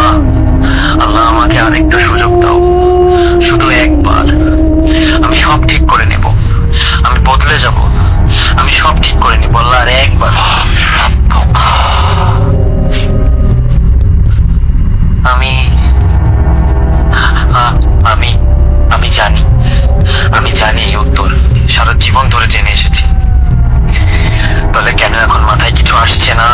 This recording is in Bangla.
আল্লাহ, আল্লাহ আমাকে আরেকটা সুযোগ দাও, শুধু একবার। আমি সব ঠিক করে নেব, আমি বদলে যাব, আমি সব ঠিক করে নেব আল্লাহ, আর একবার। আমি আমি আমি জানি, আমি জানি এই উত্তর, সারা জীবন ধরে জেনে এসেছি। তাহলে কেন এখন মাথায় কিছু আসছে না?